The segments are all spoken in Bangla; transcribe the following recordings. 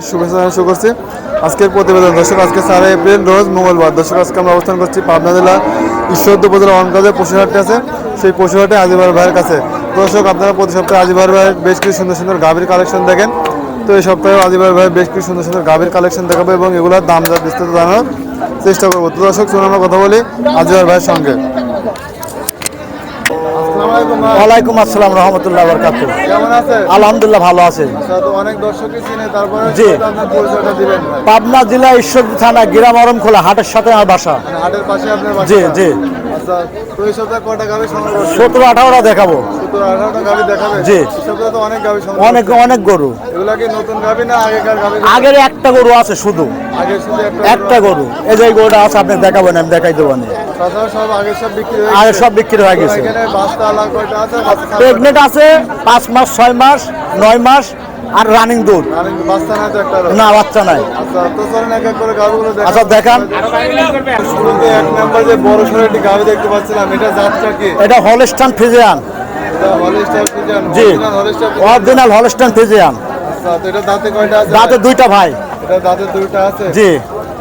শুভেচ্ছা শুরু করছি আজকের প্রতিবেদন। দর্শক, আজকে 4 এপ্রিল রোজ মঙ্গলবার। দর্শক, আজকে আমরা অবস্থান করছি পাবনা জেলা ঈশ্বরদী উপজেলা অনকাজে পশুহাটটি আছে, সেই পশুহাটে আজিবার ভাইয়ের কাছে। দর্শক, আপনারা প্রতি সপ্তাহে আজিবার ভাইয়ের বেশ কিছু সুন্দর সুন্দর গাভীর কালেকশন দেখেন। তো এই সপ্তাহে আজিবার ভাইয়ের বেশ কিছু সুন্দর সুন্দর গাভীর কালেকশন দেখাবো এবং এগুলোর দাম যা বিস্তারিত জানানোর চেষ্টা করবো। তো দর্শক, শুনে আমরা কথা বলি আজিবার ভাইয়ের সঙ্গে। ওয়ালাইকুম আসসালাম রহমতুল্লাহ বরকাতুহ। কেমন আছেন? আলহামদুলিল্লাহ ভালো আছে। অনেক দর্শকই চিনে, তারপরে জি। আপনার পরিচয়টা দিবেন ভাই। পাবনা জেলা ঈশ্বরদী থানা গ্রাম আরমখোলা হাটের সাথে আমার বাসা। মানে হাটের পাশে আপনার বাসা? জি জি। আচ্ছা, তো এই সপ্তাহে কয়টা গাভী সংগ্রহ করছেন? 17-18টা দেখাবো। 17-18টা গাভী দেখাবেন? জি। এই সপ্তাহে তো অনেক গাভী সংগ্রহ অনেক করছেন। অনেক গরু। এগুলা কি নতুন গাভী না আগেকার গাভী? আগের একটা গরু আছে শুধু, আগে শুধু একটা গরু। এই যে গরুটা আছে, আপনি দেখাবেন, আমি দেখাই দেবো না। তাছাড়া সব আগে সব বিক্রি হয়ে আগে গেছে? সব বিক্রি হয়ে তো গেছে। এখানে বাচ্চা আলাদা কয়টা আছে? বাচ্চা ছাড়া প্রেগনেন্ট আছে 5 মাস, 6 মাস, 9 মাস আর রানিং দুধ। কয়টা? আর বাচ্চা নাই তো একটা? না, বাচ্চা নাই। আচ্ছা, তো চলেন এক এক করে গাভীগুলো দেখান। আচ্ছা দেখান। শুরুতে এক নাম্বার যে বড় সড়ো একটি গাভী দেখতে পাচ্ছিলাম, এটা জাতটা কি? এটা হলস্টাইন ফ্রিজিয়ান। এটা হলিস্টার ফ্রিজিয়ান? জি, original হলিস্টার Friesian? Original Holstein Friesian. আচ্ছা, তো এটা দাঁতে কয়টা আছে? দাঁতে দুইটা ভাই। এটা দাঁতে দুইটা আছে? জি।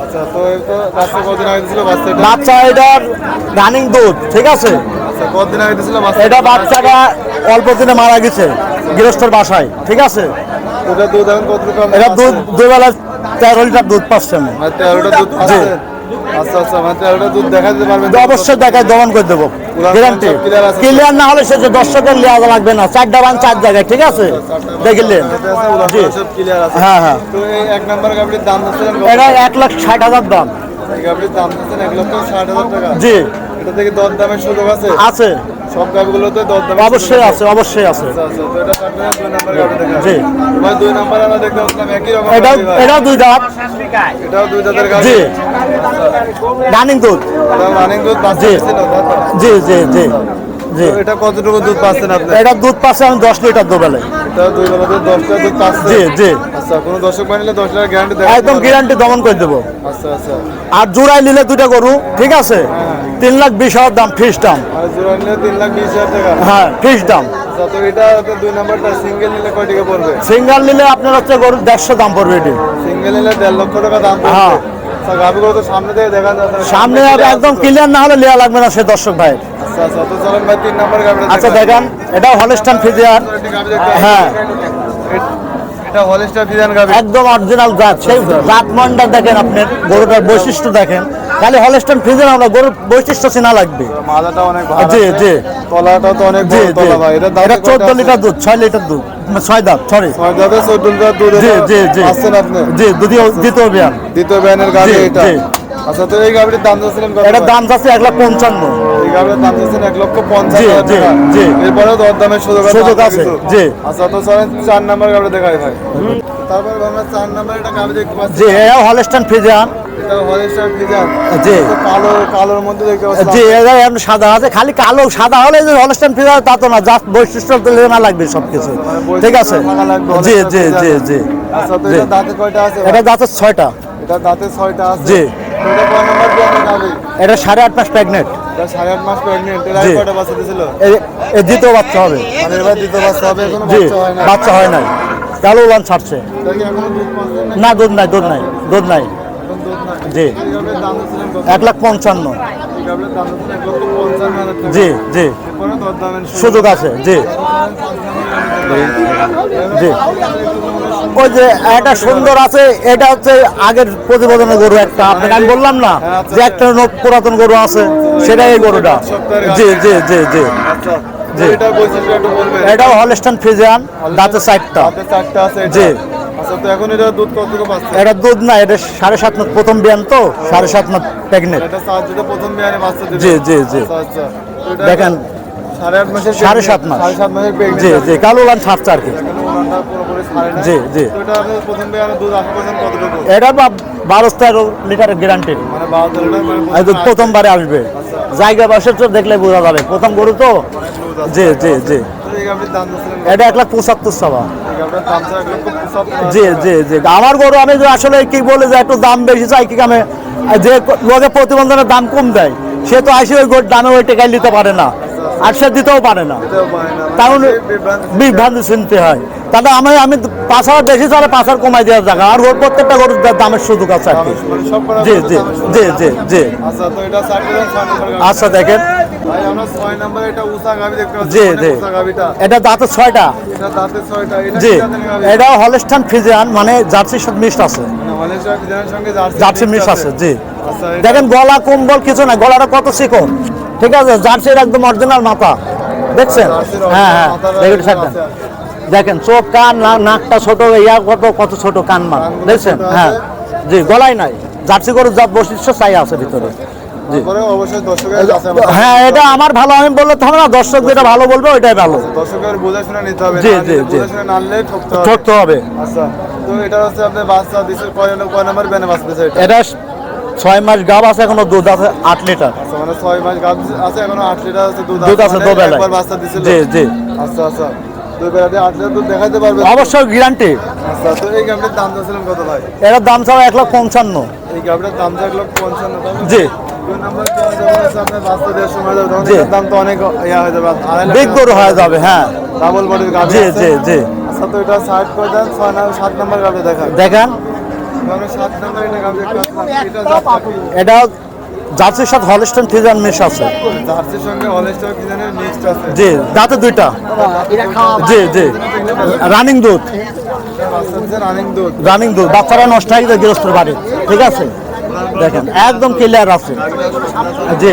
আচ্ছা, তো এই তো বাচ্চা কতদিন আগে দিছিল বাচ্চাটা? বাচ্চা এটার রানিং দুধ, ঠিক আছে। আচ্ছা, কতদিন আগে দিছিল বাচ্চা? এটা বাচ্চাটা অল্প দিনে মারা গেছে গৃহস্থর বাসায়, ঠিক আছে। এটা দুধ এখন কতটুকু আপনার এটা দুধ পাচ্ছেন? দুবেলা 13 লিটার দুধ পাচ্ছে আমি। মানে 13টা দুধ জি। পাচ্ছেন? আচ্ছা আচ্ছা, মানে 13টা দুধ দেখা দিতে পারবেন? অবশ্যই দেখায় দমন করে দেবো, পুরান গ্যারান্টি। সব clear আছে? ক্লিয়ার না হলে সে যে দর্শকের লিয়া লাগবে না, 4টা বান 4 জায়গায়, ঠিক আছে, দেখিলেন। জি। সব ক্লিয়ার আছে? হ্যাঁ হ্যাঁ। তো এই এক নাম্বার গাভীর দাম দিচ্ছিলেন কত? এটা 1,60,000 দাম। এই গাভীর দাম দিচ্ছেন 1,60,000 টাকা? জি। এটা থেকে দর দামের সুযোগ আছে? আছে, সব গাভীগুলোতে দর দামের অবশ্যই আছে, অবশ্যই আছে। আচ্ছা আচ্ছা, তো এটা কাটবেন 2 নাম্বার গাভী দেখা। জি। ভাই 2 নাম্বার আমরা দেখতে পাচ্ছিলাম একই রকম এটাও গাভী ভাই। এটাও 2 দাঁত। এটাও 2 দাঁতের গাভী? জি। রানিং দুধ। এটা রানিং দুধ বাচ্চা জি। দিছিল তারপর? জি জি জি জি। তো এটা কতটুকু দুধ পাচ্ছেন আপনি? এটা দুধ পাচ্ছে আমি 10 লিটার দুবেলে। এটা 2 বেলাতে 10টা দুধ পাচ্ছেন? জি জি। আচ্ছা, কোনো দর্শক বানিলে 10 টাকা গ্যারান্টি দেন? একদম গ্যারান্টি দমন করে দেবো। আচ্ছা আচ্ছা। আর জোড়াই নিলে 2টা গরু, ঠিক আছে, 3,20,000 দাম, ফিক্স দাম। আর জোড়া নিলে 3,20,000 টাকা? হ্যাঁ, ফিক্স দাম। আচ্ছা, তো এটা 2 নাম্বারটা সিঙ্গেল নিলে কয় টাকা পড়বে? সিঙ্গাল নিলে আপনার হচ্ছে গরুর 150 দাম পড়বে এটি। সিঙ্গেল নিলে 1.5 লক্ষ টাকা দাম পড়বে? হ্যাঁ। আচ্ছা, গাভীগুলো তো সামনে থেকে দেখা যাচ্ছে না। সামনে একদম ক্লিয়ার না হলে লিয়া লাগবে না সে দর্শক ভাই। আচ্ছা আচ্ছা, তো চলেন ভাই 3 নাম্বার গাভীটা আচ্ছা দেখান। এটাও হলস্টাইন ফ্রিজিয়ান। হ্যাঁ, এটা হলিস্টার ফ্রিজিয়ান গাভী? একদম অরিজিনাল জাত। সেই জাত মন্ডা দেখেন, আপনার গরুটার বৈশিষ্ট্য দেখেন। খালি হলস্টাইন ফ্রিজিয়ান, আমরা গরুর বৈশিষ্ট্য চেনা লাগবে। মাথাটা অনেক ভালো। জি জি তলাটাও তো অনেক জি বড় জি। তলা ভাই। এটা দাঁতে এটা কয়টা 14 আছে? লিটার দুধ, 6 লিটার দুধ, 6 দাঁত, সরি। 6 দাঁতে 14 লিটার দুধ। জি জি জি পাচ্ছেন আপনি? জি, দ্বিতীয় বিয়ান। দ্বিতীয় ব্যানের গাভী জি, এটা? জি। আচ্ছা, তো এই গাভীর দাম দিয়েছিলেন কত? এটার দাম যাচ্ছে 1,55,000। এই গাভীর দাম দিয়েছেন 1,50,000 জি, টাকা? জি। এরপরেও দরদামের সুযোগ সুযোগ আছে, জি। আচ্ছা, তো চলেন 4 নাম্বার গাভী দেখাই ভাই। তারপর আমরা 4 নাম্বার একটা গাভী দেখতে পাচ্ছি। জি, এটাও হলস্টাইন ফ্রিজিয়ান। এটা হলিস্টার ফ্রিজিয়ান? জি। তো কালোর মধ্যে দেখতে পাচ্ছি। জি, এটা এমন সাদা আছে, খালি কালো সাদা হলে যে হলস্টাইন ফ্রিজিয়ান তা তো না, জাস্ট বৈশিষ্ট্য না লাগবে সবকিছু, ঠিক আছে। জি জি জি জি। আচ্ছা, তো জি। এটা দাঁতে কয়টা আছে? এটা দাঁতের 6টা। এটা দাঁতে 6টা আছে? জি। তো এটা কয় নাম্বার বিয়ানের গাভী? এটা 8.5 মাস প্রেগনেন্ট। এটা 8.5 মাস প্রেগনেন্ট। এর জি। আগে কয়টা বাচ্চা দিয়েছিল? এই দ্বিতীয় বাচ্চা হবে। মানে এবার দ্বিতীয় বাচ্চা হবে? এখনো জি, বাচ্চা হয় না? বাচ্চা হয় নাই, কালো উলান ছাড়ছে। এটা কি এখনো দুধ পাচ্ছেন না? না, দুধ নাই, দুধ নাই, দুধ নাই। এখন দুধ নাই? জি। এই গাভীর দাম দিয়েছিলেন কত? 1,55,000। এই গাভীর দাম দিয়েছিলেন 1,55,000 টাকা? জি জি। এরপরে দরদামের সুযোগ আছে। জি জি। ওই যে একটা সুন্দর আছে, এটা হচ্ছে আগের প্রতিবেদনের গরু একটা, আপনাকে আমি বললাম না যে একটা পুরাতন গরু আছে, সেটাই এই গরুটা। জি জি জি জি। আচ্ছা, জি। এটা বৈশিষ্ট্য একটু বলবেন? এটাও হলস্টাইন ফ্রিজিয়ান, দাঁতে 4টা। দাঁতে 4টা আছে এটা? জি। আচ্ছা, তো এখন এটা দুধ কতটুকু পাচ্ছে? এটা দুধ না, এটা 7.5 মাস প্রথম বিয়ান, তো 7.5 মাস প্রেগনেন্ট। এটা সাহায্যে প্রথম বিয়ানে বাচ্চা দিবে? জি জি জি। আচ্ছা আচ্ছা, তো এটা দেখেন 8.5 মাসের 7.5 মাস। 7.5 মাসের প্রেগনেন্ট? জি জি, কালো উলান ছাড়ছে আর কি। এখনো উনানটা পুরোপুরি ছাড়ে না? জি জি। তো এটা আপনি প্রথম বিয়ানে দুধ আশা করছেন কতটুকু? এটা 12-13 লিটারের গ্যারান্টি। মানে 12 লিটার? মানে এই দুধ প্রথমবারে আসবে, জায়গা বসে তো দেখলে বোঝা যাবে, প্রথম গরু তো। জি জি জি। তো এই গাভীর দাম দিয়েছিলেন কত? এটা 1,75,000 চাওয়া। এই গাভীর দাম ছিল 1,75,000 জি জি জি। আমার গরু আমি যে আসলে কি বলে যে একটু দাম বেশি চাই, কি কামে যে লোকে প্রতিবন্ধনের দাম কম দেয়, সে তো আসে ওই গরুর দামে ওই টাকায় নিতে পারে না। আর সে দিতেও পারে না, কারণ বিভ্রান্তি চিনতে হয়। তাহলে আমি 5,000 বেশি চালে 5,000 কমাই দেওয়ার জায়গা, আর ওর প্রত্যেকটা গরুর দামের সুযোগ আছে আর কি। জি জি জি জি জি। আচ্ছা দেখেন, জি জি, এটা দাঁতের 6টা। জি, এটা হলস্টাইন ফ্রিজিয়ান, মানে জার্সির সাথে মিক্সড আছে, জার্সি মিক্স আছে। জি দেখেন, গলা কম্বল কিছু না, গলাটা কত চিকন, ঠিক আছে। জার্সির একদম অরিজিনাল মাথা দেখছেন? হ্যাঁ হ্যাঁ, দেখেন চোখ, কান, নাকটা ছোট, ইয়া কত কত ছোট কান মান দেখছেন? হ্যাঁ জি, গলায় নাই। জার্সি গরুর যা বৈশিষ্ট্য চাই আছে ভিতরে। হ্যাঁ, এটা আমার ভালো আমি বললে তো হবে না, দর্শক যেটা ভালো বলবে ওইটাই ভালো। দর্শকের বোঝাশোনা নিতে হবে, জি জি জি, ঠকতে হবে। আচ্ছা, তো এটা হচ্ছে আপনি বাচ্চা দিছে কয় নাম্বার ব্যানে বাচ্চা দিছে? এটা 6 মাস গাব আছে, এখনো দুধ আছে 8 লিটার। আচ্ছা, মানে 6 মাস গাব আছে, এখনো 8 লিটার আছে দুধ আছে দুবেলা, একবার বাচ্চা দিছিল। জি জি। আচ্ছা আচ্ছা, দুই বেলাতে 8 লিটার দুধ দেখাইতে পারবে? অবশ্যই গ্যারান্টি। আচ্ছা, তো এই গাভীর দাম দিয়েছিলেন কত ভাই? এটার দাম ছাড়া 1,55,000। এই গাভীর দাম 1,55,000। জি। দুই নাম্বার আপনি বাচ্চা দেওয়ার সময় যাবে, তখন এটার দাম তো অনেক ইয়া হয়ে যাবে, বিগ গরু হয়ে যাবে। হ্যাঁ, ডাবল বডির গাভী। জি জি জি। আচ্ছা, তো এটা 60 করে দেন, 7 নাম্বার গাভী দেখান। দেখেন, 7 নাম্বার এটা গাভী, এটা জাতটা কি? এটা জার্সির সাথে হলস্টাইন ফ্রিজিয়ান মিক্স আছে। জার্সির সঙ্গে হলস্টাইন ফ্রিজিয়ানের মিক্সড আছে। জি, দাঁতে 2টা। জি জি, রানিং দুধ, রানিং দুধ। বাচ্চারা নষ্ট হয়ে গেছে গৃহস্থর বাড়ি, ঠিক আছে। দেখেন একদম ক্লিয়ার আছে। জি,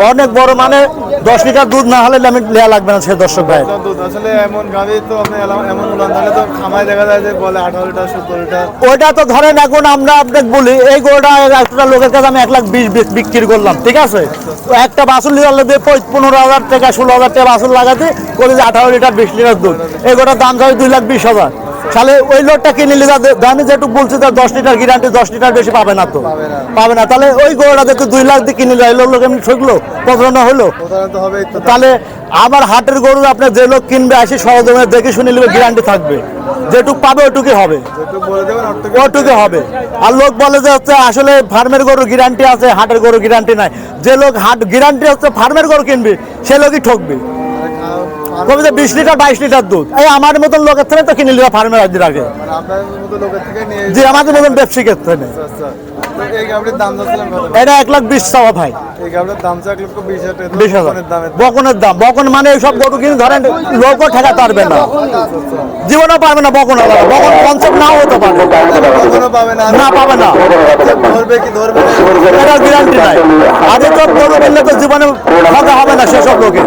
অনেক বড়, মানে 10 লিটার দুধ না হলে আমি লেয়া লাগবে না সে দর্শক ভাই। আসলে এমন গাভী তো আপনি এমন উলান তাহলে তো খামায় দেখা যায় যে বলে 18 লিটার 17 লিটার। ওইটা তো ধরেন, এখন আমরা আপনাকে বলি এই গরুটা একটা লোকের কাছে আমি 1,20,000 বিক্রি করলাম, ঠিক আছে। তো একটা বাছুর লিটার দিয়ে 15,000 টাকা 16,000 টাকা বাছুর লাগাতে করে যে 18 লিটার 20 লিটার দুধ, এই গরুটার দাম যাবে 2,20,000। তাহলে ওই লোকটা কিনে নিলে আমি যেটুকু বলছি তার 10 লিটার গ্যারান্টি, 10 লিটার বেশি পাবে না, তো পাবে না। তাহলে ওই গরুটা দেখতে 2 লাখ দিয়ে কিনে নিলে লোক এমনি ঠকলো, প্রতারণা হলো। তাহলে আবার হাটের গরু আপনি যে লোক কিনবে আসি সরজমে দেখে শুনে নেবে, গ্যারান্টি থাকবে, যেটুক পাবে ওটুকুই হবে, ওটুকুই হবে। আর লোক বলে যে হচ্ছে আসলে ফার্মের গরু গ্যারান্টি আছে, হাটের গরু গ্যারান্টি নাই। যে লোক হাট গ্যারান্টি হচ্ছে ফার্মের গরু কিনবে, সে লোকই ঠকবে। কবে যে 20 লিটার 22 লিটার দুধ, এই আমার মতন লোকের থেকে তো কিনে নিলে ফার্মের আজ রাখে। জি, আমাদের মতন ব্যবসায়ীর থেকে। এটা 1,20,000 চাওয়া ভাই। বকনের দাম, বকন মানে এইসব গরু কিনে ধরেন লোকও ঠেকাতে পারবে না, জীবনও পারবে না। বকন আলাদা, বকন কনসেপ্ট নাও হতে পারে, না পাবে না, এটা গ্যারান্টি নাই। আগে তো গরু কিনলে তো জীবনে ঠকা হবে না সেসব লোকে,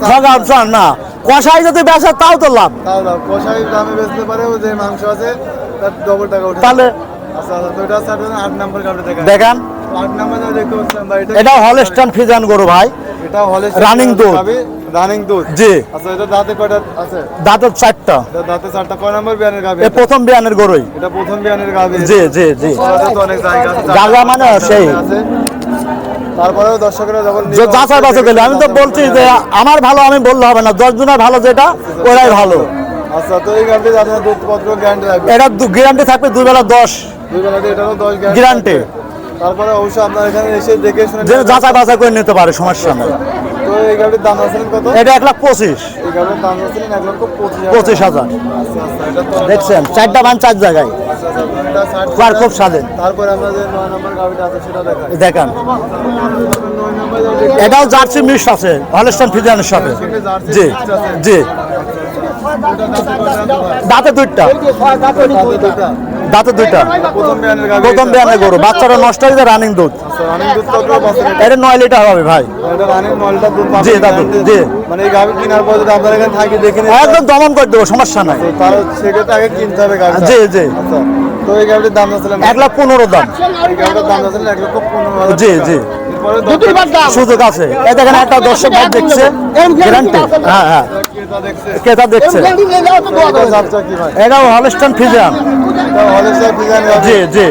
ঠকা না। কষাই যদি বেচে তাও তো লাভ, তাহলে দেখেন এটা হলস্টাইন ফ্রিজিয়ান গরু ভাই, রানিং দুধ, রানিং দুধ। জি। আচ্ছা, এটা দাঁতে কয়টা আছে? দাঁতের 4টা। দাঁতে 4টা। কয় নম্বর বিয়ানের গাভী? এই প্রথম বিয়ানের গরুই। এটা প্রথম বিয়ানের গাভী। জি জি জি। অনেক জায়গা আছে, জায়গা মানে সেই। তারপরেও দর্শকরা যখন যাচাই বাছাই করলে, আমি তো বলছি যে আমার ভালো আমি বললে হবে না, 10 জনের ভালো যেটা ওরাই ভালো। আচ্ছা, তো এই গাভীতে আপনার দুধপত্র গ্যারান্টি থাকবে? এটা গ্যারান্টি থাকবে 2 বেলা 10, 2 বেলাতে এটারও 10 গ্যারান্টি। তারপরে অবশ্যই আপনার এখানে এসে দেখে শুনে যাচাই বাছাই করে নিতে পারে, সমস্যা নেই। তো এই গাভীর দাম আছেন কত? এটা 1,25,000। এই গাভীর দাম আছেন 1,25,000। 25,000। আচ্ছা আচ্ছা, এটা তো দেখছেন 4টা বান 4 জায়গায়, আচ্ছা আচ্ছা, এটা 60 আর খুব স্বাধীন। তারপরে আমরা যে 9 নম্বর গাভীটা আছে সেটা দেখাই। দেখেন 9 নম্বর এটাও জার্সি মিক্স আছে হলস্টাইন ফ্রিজিয়ানের সাথে। জি জি, দাঁতে 2টা, দাঁতে 2টা। প্রথম বিয়ানের গাভী, প্রথম বিয়ানের গরু, বাচ্চারা নষ্ট হয়ে যায়, রানিং দুধ। রানিং দুধ কত বছর? এটা 9 লিটার হবে ভাই। এটা রানিং 9 লিটার দুধ পাবেন। জি দাদু, জি। মানে এই গাভী কেনার পর যদি আপনার এখানে থাকি দেখে নিন, একদম দমন করে দেবো, সমস্যা নাই। তার সেক্ষেত্রে আগে কিনতে হবে গাভী। জি জি। আচ্ছা, তো এই গাভীর দাম আছেন 1,15,000 দাম। এই গাভীর দাম আছেন 1,15,000। জি জি, সুযোগ আছে। এই দেখেন একটা দর্শক ভাই দেখছে, গ্যারান্টি। হ্যাঁ হ্যাঁ, ক্রেতা দেখছে। এটাও হলস্টাইন ফ্রিজিয়ান। জি জি।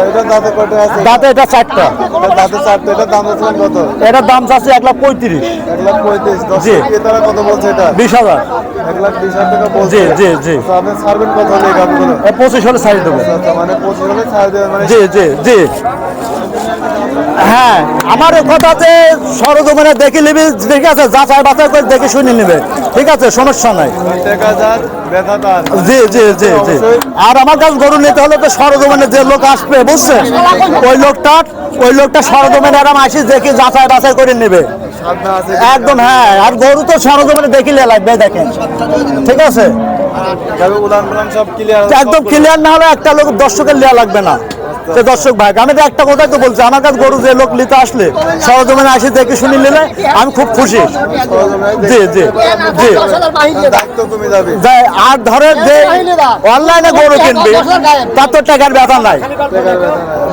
এটা দাঁতে কয়টা আছে? দাঁতে এটা 4টা। দাঁতে 4টা। এটার দাম আছেন কত? এটার দাম চাচ্ছে 1,35,000। 1,35,000। জি। ক্রেতারা কত বলছে এটা? 20,000। 1,20,000 টাকা বলছে। জি জি জি। তো আপনি ছাড়বেন কত হলে এই গাভীগুলো? 25 হলে ছাড়ি দেবো। মানে 25 হলে ছাড় দেবেন মানে? জি জি জি। হ্যাঁ আমার কথা যে সরজমিনে দেখে নিবি, ঠিক আছে, যাচাই বাছাই করে দেখে শুনে নিবে, ঠিক আছে, সমস্যা নাই। জি জি জি জি। আর আমার কাছে গরু নিতে হলে তো সরজমিনে যে লোক আসবে, বুঝছেন, ওই লোকটা সরজমিনে আরাম আসি দেখি যাচাই বাছাই করে নেবে একদম। হ্যাঁ, আর গরু তো সরজমিনে দেখিলে লাগবে, দেখেন, ঠিক আছে, একদম ক্লিয়ার না হলে একটা লোক দর্শকের নেওয়া লাগবে না। তো দর্শক ভাই, আমি তো একটা কথাই তো বলছি, আমার কাছে গরু যে লোক নিতে আসলে সরজমিনে আসি দেখে শুনে নিলে আমি খুব খুশি। জি জি জি। আর ধরে যে অনলাইনে গরু কিনবি তার তো টাকার ব্যথা নাই,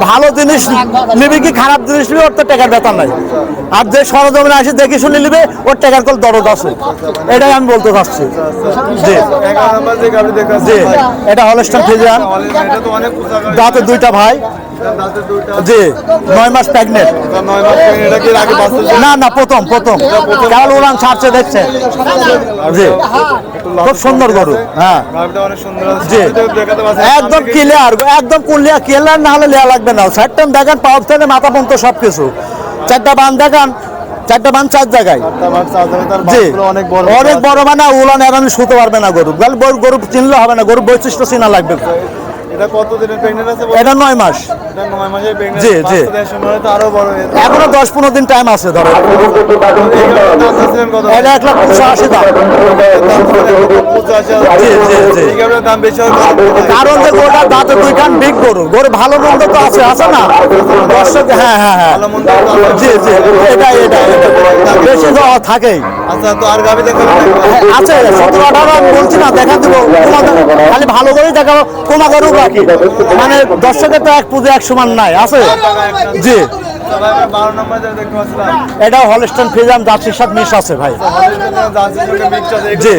ভালো জিনিস নিবি কি খারাপ জিনিস নিবি ওর তো টাকার ব্যথা নাই। আর যে সরজমিনে আসি দেখে শুনে নিবে ওর টাকার কল দরদ আছে, এটাই আমি বলতে চাচ্ছি। জি জি, এটা হলস্টাইন ফ্রিজিয়ান, দাঁতে দুইটা ভাই। জি, 9 মাস প্রেগনেন্ট। না না, প্রথম কেবল উড়ান ছাড়ছে, দেখছেন। জি, খুব সুন্দর গরু। হ্যাঁ জি, একদম ক্লিয়ার, একদম ক্লিয়ার না হলে নেওয়া লাগবে না। সাইডটা দেখেন, পাওয়ার থেকে মাথা পর্যন্ত সব কিছু, 4টা বান দেখান, 4টা বান 4 জায়গায়। জি, অনেক বড়, মানে উলান এরানি শুতে পারবে না গরু, গরু চিনলে হবে না, গরু বৈশিষ্ট্য চিনা লাগবে। এটা কত দিনের প্রেগন্যান্ট আছে? এটা 9 মাস। এটা 9 মাসের প্রেগন্যান্ট। জি জি, সময় তো আরো বড় হয়ে যাবে, এখনো 10-15 দিন টাইম আছে ধরো। এটা 1,85,000 দাম। জি জি জি, দাম বেশি হয় কারণ যে গরুটার দাঁতে 2 কান, বিগ গরু, গরু ভালো মন্দ তো আছে না দর্শক। হ্যাঁ হ্যাঁ হ্যাঁ, জি জি, এটা বেশি যাওয়া থাকেই। আচ্ছা, তো আর গাবি দেখাবো আছে 17-18 আমি বলছি না, দেখা দেবো, খালি ভালো করেই দেখাবো, কোমা গরু বাকি, মানে দর্শকের তো এক পুজো এক সমান নাই, আছে। জি, 12 নম্বর দেখতে পাচ্ছিলাম, এটা হলস্টাইন ফ্রিজিয়ান জার্সির সাথে মিক্স আছে ভাই। জি,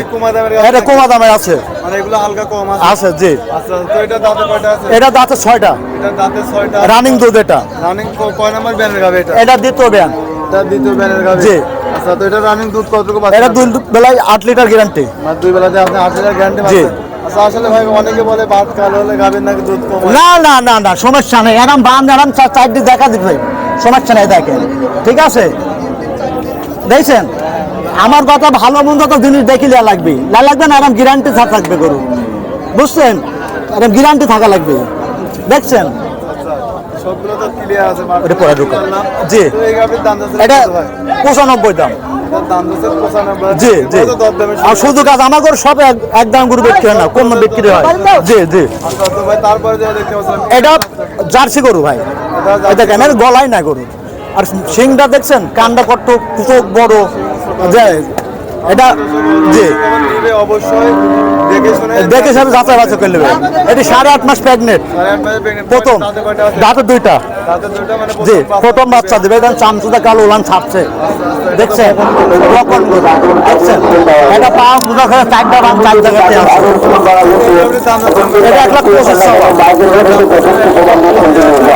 এটা কমা দামে আছে, মানে এগুলো হালকা কম আছে। জি, আচ্ছা, তো এটা দাঁতে কয়টা আছে? এটা দাঁতে 6টা, এটা দাঁতে 6টা, রানিং দুধ। এটা রানিং কয় নাম্বার ব্যানের গাবে? এটা দ্বিতীয় ব্যান। এটা দ্বিতীয় ব্যানের গাবে। জি, আচ্ছা, তো এটা রানিং দুধ কতটুকু পাচ্ছে? এটা 2 বেলায় 8 লিটার গ্যারান্টি। মানে 2 বেলাতে আপনি 8 লিটার গ্যারান্টি জি। পাচ্ছেন। আচ্ছা, আসলে ভাই অনেকে বলে ভাত কালো হলে গাবের নাকি দুধ কম হয়। না না না না, সমস্যা নেই, এরকম বান এরকম 4 দিন দেখা দিবে, সমস্যা নেই, দেখেন, ঠিক আছে, দেখছেন। আমার কথা, ভালো মন্দ তো জিনিস দেখিলে লাগবে না, লাগবে না, এরকম গ্যারান্টি থাকবে গরু, বুঝছেন, এরকম গ্যারান্টি থাকা লাগবে, দেখছেন। সবগুলো তো ক্লিয়ার আছে। এটা পরে ঢুকে। জি, তো এই গাবের দাম যাচ্ছে এটা কত ভাই? 95 দাম। এটার দাম যাচ্ছে 95। জি জি, কত দরদামের আর শুধু কাজ আমার গরু সব এক দাম গরু বিক্রি হয় না, কম বিক্রি হয়। জি জি, আচ্ছা, তো ভাই তারপরে যেটা দেখতে পাচ্ছিলাম, এটা জার্সি গরু ভাই, এটা কেন গলায় না গরু, আর শিংটা দেখছেন, কানটা কত চোখ বড়, এটা। জি, নিবে অবশ্যই দেখে সব যাচাই বাছাই করে নেবে। এটি 8.5 মাস প্রেগনেন্ট, 8.5 মাসের প্রেগন্যান্ট। প্রথম, দাঁতে কয়টা আছে? দাঁতে 2টা। দাঁতে 2টা, মানে জি, প্রথম বাচ্চা দেবে, এটা চামচুদা কালো উলান ছাড়ছে, দেখছেন, বকন গরু, দেখছেন, এটা পা মুদা করে 4টা বান 4 জায়গাতে আছে। এটা 1,25,000।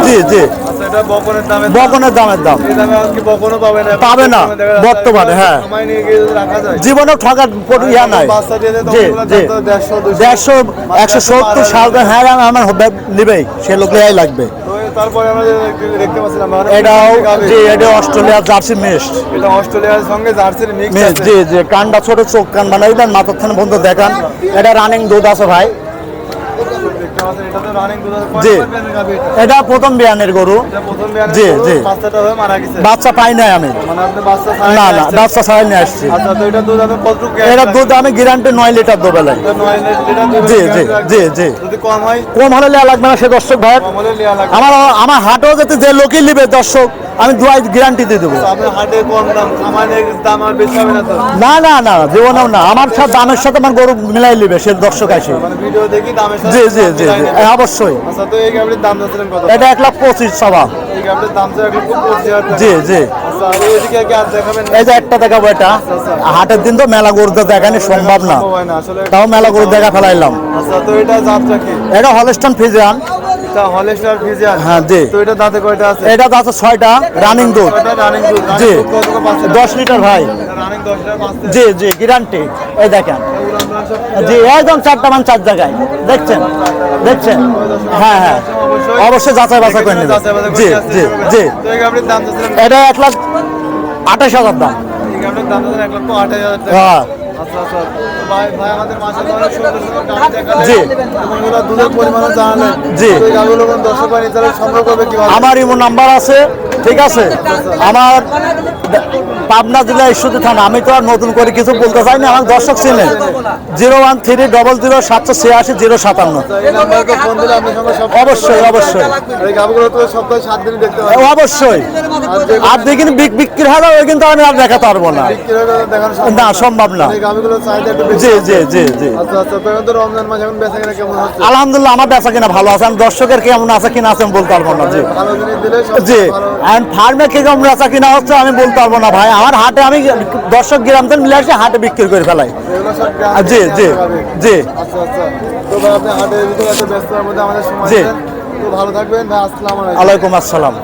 জি জি, আচ্ছা, এটা বকনের দামে, বকনের দামের দাম। এই দামে আজকে বকনও পাবে না, পাবে না, বর্তমানে, হ্যাঁ। সময় নিয়ে গিয়ে রাখা যায়। জীবনে ঠকার ইয়া নাই। বাচ্চা দিয়ে দেয়, জি তখন জি, এগুলো 150, 150, 170 সাল, হ্যাঁ, আমার নিবেই, সে লোকেই লাগবে। তো তারপরে আমরা দেখতে পাচ্ছিলাম এটাও, জি, এটা অস্ট্রেলিয়ার জার্সি মিক্সড। এটা অস্ট্রেলিয়ার সঙ্গে জার্সির মিক্স আছে। জি জি, কানটা ছোট, চোখ কান বানাইবেন, মাথার থানে বন্ধ দেখান, এটা রানিং দুধ আছে ভাই। দেখতে পাচ্ছেন, এটা তো রানিং দুধ আছে। জি, কয় নাম্বার গাভী এটা? এটা প্রথম বিয়ানের গরু। এটা প্রথম বিয়ানের জি গরু, জি, বাচ্চাটা হয়ে মারা গেছে। বাচ্চা পাই নাই আমি, মানে আপনি বাচ্চা না ছাড়াই না, নিয়ে আসছেন। বাচ্চা ছাড়াই নিয়ে আসছি। আচ্ছা, তো এটা দুধ আপনি কতটুকু এটা দুধ আমি গ্যারান্টি 9 লিটার দেবো লাই। 9 লিটার দুধ জি জি জি জি, যদি কম হয়, কম হলে নেওয়া লাগবে না, সে দর্শক ভাই, কম হলে নেওয়া লাগবে। আমার হাটেও যাতে যে লোকই নিবে দর্শক, আমি 2 গ্যারান্টি দিয়ে দেবো। আপনার হাটে কম দাম, আমাদের দাম আর বেশি হবে না তো? না না না, জীবনেও না, আমার সাথে দামের সাথে আমার গরু মিলাই নিবে সে দর্শক আসে। মানে ভিডিও দেখি দামের সাথে জি জি দাম জি মিলাই জি, নেবে। অবশ্যই। আচ্ছা, তো এই গাভীর দাম যাচ্ছিলেন কত? এটা 1,25,000 সবা। এই গাভীর দাম তো 1,25,000 টাকা। জি জি, আচ্ছা, আর এদিকে কি আর দেখাবেন? এই যে একটা দেখাবো, এটা হাটের দিন তো মেলা গরু তো দেখানি সম্ভব না, সম্ভব হয় না আসলে। তাও মেলা গরু দেখা ফেলাইলাম। আচ্ছা, তো এটা জাতটা কি? এটা হলস্টাইন ফ্রিজিয়ান। এটা হলস্টাইন ফ্রিজিয়ান। হ্যাঁ জি, তো এটা দাঁতে কয়টা আছে? এটা আছে 6টা, রানিং দুধ। এটা রানিং দুধ। জি, রানিং দুধ কতটুকু পাচ্ছেন? 10 লিটার ভাই। রানিং 10 লিটার পাচ্ছে। জি জি, গ্যারান্টি, এই দেখেন। উলান পালান সব জি, একদম 4টা মান 4 জায়গায়, দেখছেন, দেখছেন, হ্যাঁ হ্যাঁ, অবশ্যই যাচাই বাছাই করে নেবেন। জি জি জি। তো এই গাভীর দাম চাচ্ছিলেন, এটা 1,28,000 দাম। এই গাভীর দাম চাচ্ছিলেন 1,28,000 টাকা। হ্যাঁ আচ্ছা আচ্ছা। তো ভাই আমাদের মাশাআল্লাহ অনেক সুন্দর সুন্দর গাভী দেখালেন। জি। এবং এগুলো দুধের পরিমাণও জানালেন। জি। তো এই গাভীগুলো কোন দর্শক বা নিতে সংগ্রহ করবে কিভাবে? আমার ইমো নাম্বার আছে, ঠিক আছে। আমার পাবনা জেলা ঈশ্বরদী থানা। আমি তো আর নতুন করে কিছু বলতে চাই না, আমার দর্শক চিনেন। 01300086057। এই নাম্বারকে ফোন দিলে আপনি সঙ্গে সব অবশ্যই অবশ্যই এই গাভীগুলো তো সপ্তাহে 7 দিন দেখতে পাবেন। অবশ্যই। আর দেখি বিক্রি হয় ওই কিন্তু আমি আর দেখাতে পারবো না, বিক্রি হয়ে গেলে দেখানো সম্ভব না সম্ভব না। এই গাভীগুলো চাহিদা একটু বেশি। জি জি জি জি। আচ্ছা আচ্ছা। তো এখন তো রমজান মাস, এখন বেচাকেনা কেমন হচ্ছে? আলহামদুলিল্লাহ আমার বেচা কিনা ভালো আছে। আমি দর্শকের কেমন আছে কিনা আছে আমি বলতে পারবো না। জি ভালো জিনিস দিলে সব জি। ভালো। আর ফার্মে কি কেমন বেচা কিনা হচ্ছে আমি বলতে পারবো না ভাই। আমার হাটে আমি দর্শক গ্রামদের মিলে আসে হাটে বিক্রি করে ফেলাই। এগুলো সব জি জি জি। আচ্ছা আচ্ছা। তো ভাই আপনি হাটের ভিতরে এত ব্যস্ততার মধ্যে আমাদের সময় জি। দেন। তো ভালো থাকবেন ভাই, আসসালামু আলাইকুম। আলাইকুম আসসালাম।